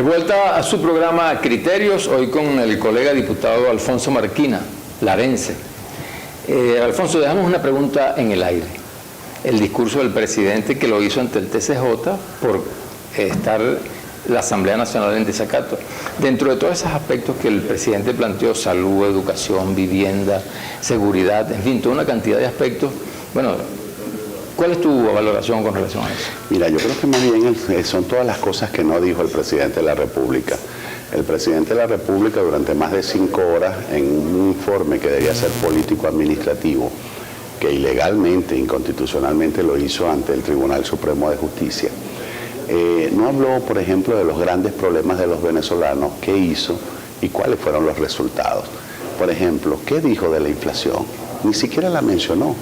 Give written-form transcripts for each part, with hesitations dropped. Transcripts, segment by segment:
vuelta a su programa Criterios, hoy con el colega diputado Alfonso Marquina, larense. Alfonso, dejamos una pregunta en el aire. El discurso del presidente que lo hizo ante el TCJ por estar la Asamblea Nacional en desacato. Dentro de todos esos aspectos que el presidente planteó, salud, educación, vivienda, seguridad, en fin, toda una cantidad de aspectos, bueno, ¿cuál es tu valoración con relación a eso? Mira, yo creo que más bien son todas las cosas que no dijo el presidente de la República. El presidente de la República durante más de 5 horas en un informe que debía ser político-administrativo, que ilegalmente, inconstitucionalmente lo hizo ante el Tribunal Supremo de Justicia, no habló, por ejemplo, de los grandes problemas de los venezolanos, qué hizo y cuáles fueron los resultados. Por ejemplo, ¿qué dijo de la inflación? Ni siquiera la mencionó.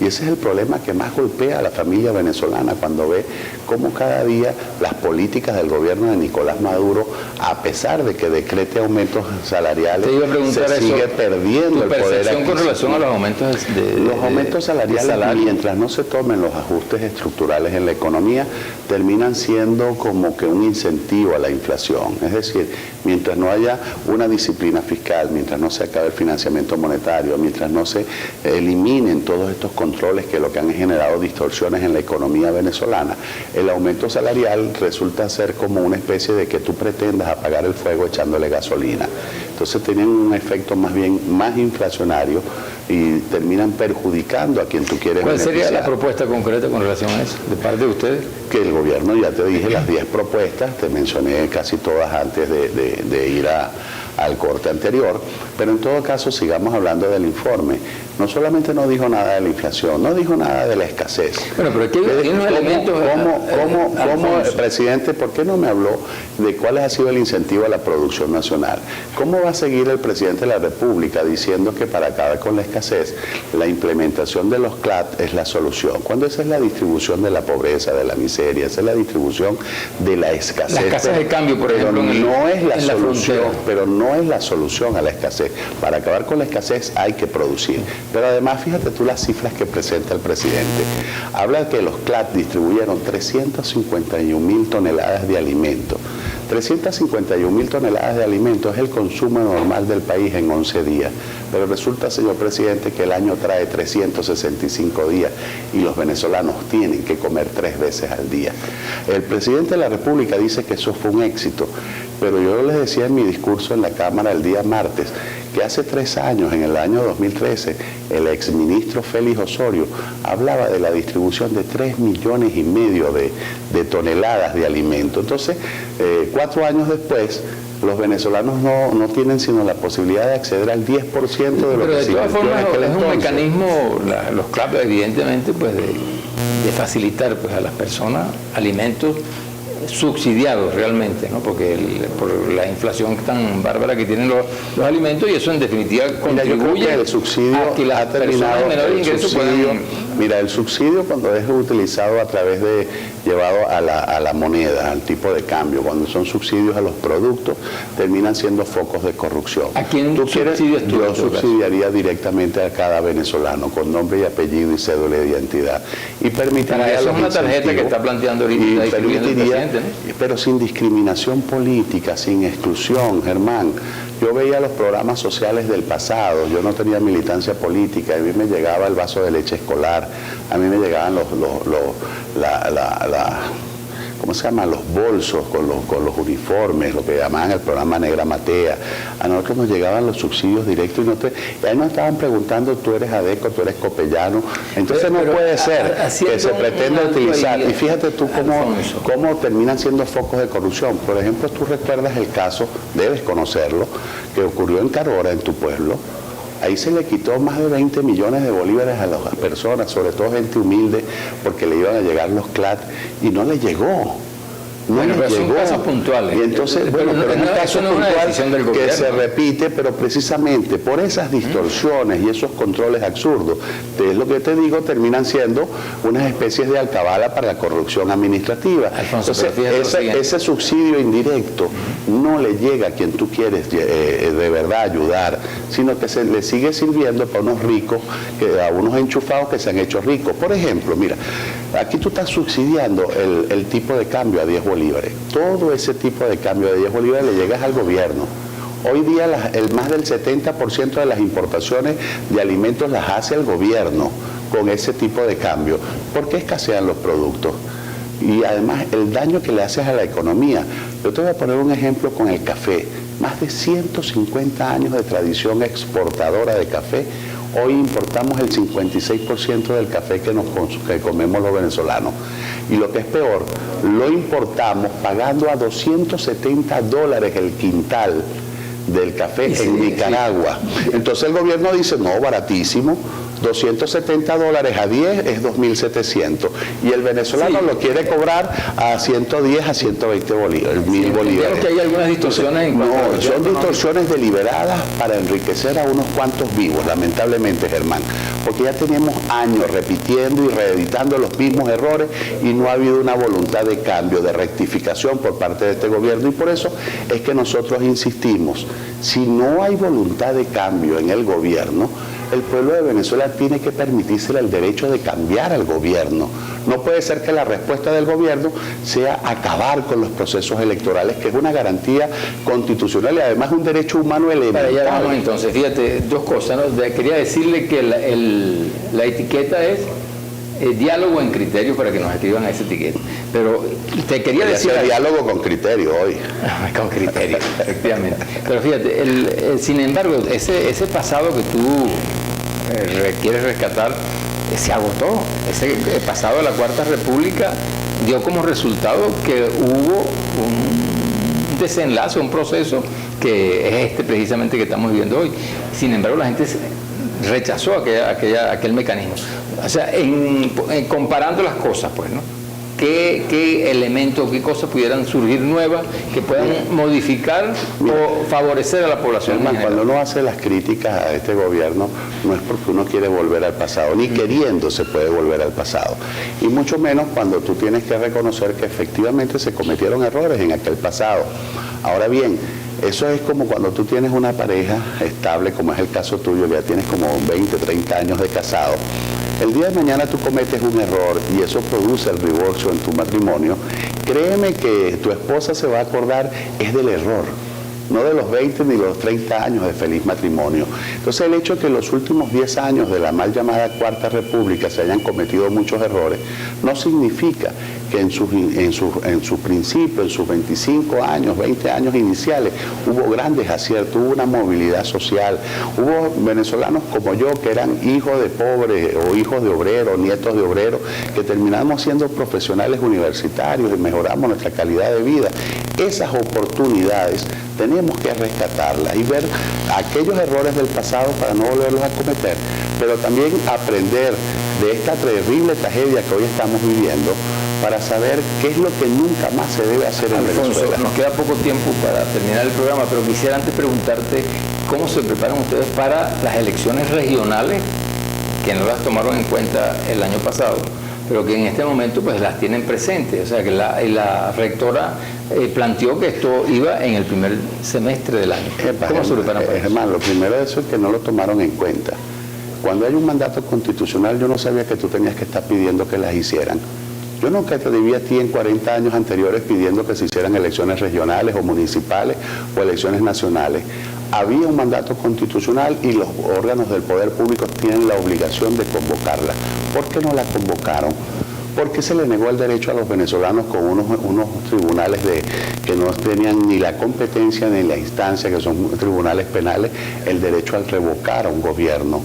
Y ese es el problema que más golpea a la familia venezolana cuando ve cómo cada día las políticas del gobierno de Nicolás Maduro, a pesar de que decrete aumentos salariales, se sigue perdiendo el poder adquisitivo. Con relación a los aumentos los aumentos salariales, mientras no se tomen los ajustes estructurales en la economía, terminan siendo como que un incentivo a la inflación. Es decir, mientras no haya una disciplina fiscal, mientras no se acabe el financiamiento monetario, mientras no se eliminen todos estos controles que lo que han generado distorsiones en la economía venezolana, el aumento salarial resulta ser como una especie de que tú pretendas apagar el fuego echándole gasolina. Entonces tienen un efecto más bien más inflacionario y terminan perjudicando a quien tú quieres beneficiar. ¿Cuál sería la propuesta concreta con relación a eso, de parte de ustedes? Que el gobierno, ya te dije las 10 propuestas, te mencioné casi todas antes de ir al corte anterior, pero en todo caso sigamos hablando del informe. No solamente no dijo nada de la inflación, no dijo nada de la escasez. Bueno, pero aquí hay unos elementos... ¿Cómo, presidente, por qué no me habló de cuál ha sido el incentivo a la producción nacional? ¿Cómo va a seguir el presidente de la República diciendo que para acabar con la escasez, la implementación de los CLAT es la solución? Cuando esa es la distribución de la pobreza, de la miseria, esa es la distribución de la escasez. La escasez de cambio, por ejemplo, no es la solución, pero no es la solución a la escasez. Para acabar con la escasez hay que producir. Pero además, fíjate tú las cifras que presenta el presidente. Habla que los CLAT distribuyeron 351.000 toneladas de alimentos. 351.000 toneladas de alimentos es el consumo normal del país en 11 días. Pero resulta, señor presidente, que el año trae 365 días y los venezolanos tienen que comer 3 veces al día. El presidente de la República dice que eso fue un éxito, pero yo les decía en mi discurso en la Cámara el día martes que hace 3 años, en el año 2013, el exministro Félix Osorio hablaba de la distribución de 3,5 millones de toneladas de alimento. Entonces, 4 años después, los venezolanos no tienen sino la posibilidad de acceder al 10% de lo que se invirtió. Pero de todas formas es un mecanismo, los CLAP evidentemente, pues de facilitar pues a las personas alimentos subsidiados realmente, ¿no? Porque por la inflación tan bárbara que tienen los alimentos, y eso en definitiva contribuye que el subsidio a que las personas de menor ingreso puedan... Mira, el subsidio cuando es utilizado a través de, llevado a la moneda, al tipo de cambio, cuando son subsidios a los productos, terminan siendo focos de corrupción. ¿A quién subsidias tú? Yo subsidiaría directamente a cada venezolano con nombre y apellido y cédula de identidad. Y permitiría... Esa es una tarjeta que está planteando ahorita y permitiría, ¿no? Pero sin discriminación política, sin exclusión, Germán. Yo veía los programas sociales del pasado, yo no tenía militancia política, a mí me llegaba el vaso de leche escolar, a mí me llegaban ¿cómo se llama? Los bolsos con los uniformes, lo que llamaban el programa Negra Matea. A nosotros nos llegaban los subsidios directos y ahí nos estaban preguntando, tú eres ADECO, tú eres copellano. Entonces no puede ser que se pretenda utilizar. Y fíjate tú cómo terminan siendo focos de corrupción. Por ejemplo, tú recuerdas el caso, debes conocerlo, que ocurrió en Carora, en tu pueblo. Ahí se le quitó más de 20 millones de bolívares a las personas, sobre todo gente humilde, porque le iban a llegar los CLAT y no le llegó. Bueno, pero son casos puntuales. Y entonces, bueno, pero es un caso puntual que se repite, pero precisamente por esas distorsiones y esos controles absurdos, es lo que te digo, terminan siendo unas especies de alcabala para la corrupción administrativa. Alfonso, entonces, ese subsidio indirecto no le llega a quien tú quieres de verdad ayudar, sino que se le sigue sirviendo para unos ricos, a unos enchufados que se han hecho ricos. Por ejemplo, mira, aquí tú estás subsidiando el tipo de cambio a 10 bolívares. bolívares. Todo ese tipo de cambio de 10 bolívares le llega al gobierno. Hoy día más del 70% de las importaciones de alimentos las hace el gobierno con ese tipo de cambio. ¿Por qué escasean los productos? Y además el daño que le haces a la economía. Yo te voy a poner un ejemplo con el café. Más de 150 años de tradición exportadora de café. Hoy importamos el 56% del café que comemos los venezolanos. Y lo que es peor, lo importamos pagando a $270 el quintal del café en Nicaragua. Entonces el gobierno dice, no, baratísimo, $270 a 10 es 2.700. Y el venezolano lo quiere cobrar a 110 a 120 bolívares, 1.000 bolívares. Que hay algunas distorsiones. No, son distorsiones deliberadas para enriquecer a unos cuantos vivos, lamentablemente, Germán. Porque ya tenemos años repitiendo y reeditando los mismos errores y no ha habido una voluntad de cambio, de rectificación por parte de este gobierno. Y por eso es que nosotros insistimos, si no hay voluntad de cambio en el gobierno, el pueblo de Venezuela tiene que permitirse el derecho de cambiar al gobierno. No puede ser que la respuesta del gobierno sea acabar con los procesos electorales, que es una garantía constitucional y además un derecho humano elemental. Para allá vamos entonces, fíjate, dos cosas, ¿no? Quería decirle que la etiqueta es diálogo en criterio para que nos escriban a esa etiqueta. Pero te quería decir... diálogo con criterio hoy. Con criterio, efectivamente. Pero fíjate, sin embargo, ese pasado que tú quieres rescatar, se agotó. Ese pasado de la Cuarta República dio como resultado que hubo un desenlace, un proceso que es precisamente que estamos viviendo hoy. Sin embargo, la gente rechazó aquel mecanismo. O sea, comparando las cosas, pues, ¿no? ¿Qué elementos, qué cosas pudieran surgir nuevas que puedan modificar o favorecer a la población? Cuando uno hace las críticas a este gobierno, no es porque uno quiere volver al pasado, ni queriendo se puede volver al pasado. Y mucho menos cuando tú tienes que reconocer que efectivamente se cometieron errores en aquel pasado. Ahora bien, eso es como cuando tú tienes una pareja estable, como es el caso tuyo, que ya tienes como 20, 30 años de casado. El día de mañana tú cometes un error y eso produce el divorcio en tu matrimonio. Créeme que tu esposa se va a acordar es del error, no de los 20 ni los 30 años de feliz matrimonio. Entonces el hecho de que en los últimos 10 años de la mal llamada Cuarta República se hayan cometido muchos errores, no significa que en su principio, en sus 25 años, 20 años iniciales, hubo grandes aciertos, hubo una movilidad social, hubo venezolanos como yo que eran hijos de pobres o hijos de obreros, nietos de obreros, que terminamos siendo profesionales universitarios y mejoramos nuestra calidad de vida. Esas oportunidades tenemos que rescatarlas y ver aquellos errores del pasado para no volverlos a cometer, pero también aprender de esta terrible tragedia que hoy estamos viviendo para saber qué es lo que nunca más se debe hacer en Venezuela. Nos queda poco tiempo para terminar el programa, pero quisiera antes preguntarte cómo se preparan ustedes para las elecciones regionales, que no las tomaron en cuenta el año pasado, pero que en este momento pues las tienen presentes. O sea que la rectora planteó que esto iba en el primer semestre del año. ¿Cómo se preparan para eso? Germán, lo primero de eso es que no lo tomaron en cuenta. Cuando hay un mandato constitucional, yo no sabía que tú tenías que estar pidiendo que las hicieran. Yo nunca te debí a ti en 40 años anteriores pidiendo que se hicieran elecciones regionales o municipales o elecciones nacionales. Había un mandato constitucional y los órganos del poder público tienen la obligación de convocarla. ¿Por qué no la convocaron? ¿Por qué se le negó el derecho a los venezolanos con unos tribunales que no tenían ni la competencia ni la instancia, que son tribunales penales, el derecho al revocar a un gobierno?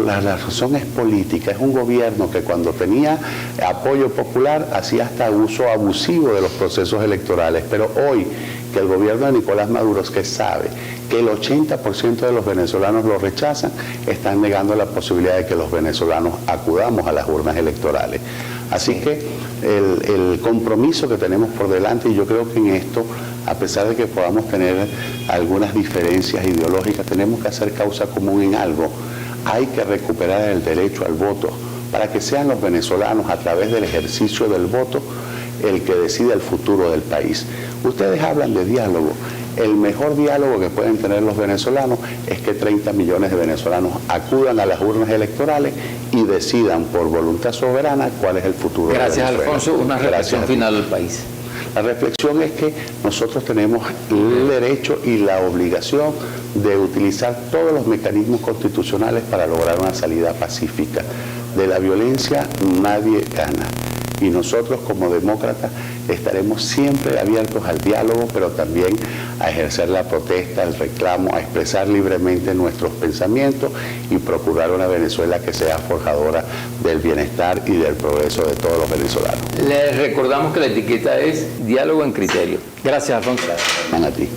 La razón es política, es un gobierno que cuando tenía apoyo popular hacía hasta uso abusivo de los procesos electorales, pero hoy que el gobierno de Nicolás Maduro, que sabe que el 80% de los venezolanos lo rechazan, están negando la posibilidad de que los venezolanos acudamos a las urnas electorales. Así que el compromiso que tenemos por delante, y yo creo que en esto, a pesar de que podamos tener algunas diferencias ideológicas, tenemos que hacer causa común en algo. Hay que recuperar el derecho al voto para que sean los venezolanos, a través del ejercicio del voto, el que decida el futuro del país. Ustedes hablan de diálogo. El mejor diálogo que pueden tener los venezolanos es que 30 millones de venezolanos acudan a las urnas electorales y decidan por voluntad soberana cuál es el futuro de Venezuela. Gracias, Alfonso. Una reflexión final del país. La reflexión es que nosotros tenemos el derecho y la obligación de utilizar todos los mecanismos constitucionales para lograr una salida pacífica. De la violencia nadie gana. Y nosotros como demócratas estaremos siempre abiertos al diálogo, pero también a ejercer la protesta, el reclamo, a expresar libremente nuestros pensamientos y procurar una Venezuela que sea forjadora del bienestar y del progreso de todos los venezolanos. Les recordamos que la etiqueta es Diálogo en Criterio. Gracias, Alfonso. A ti.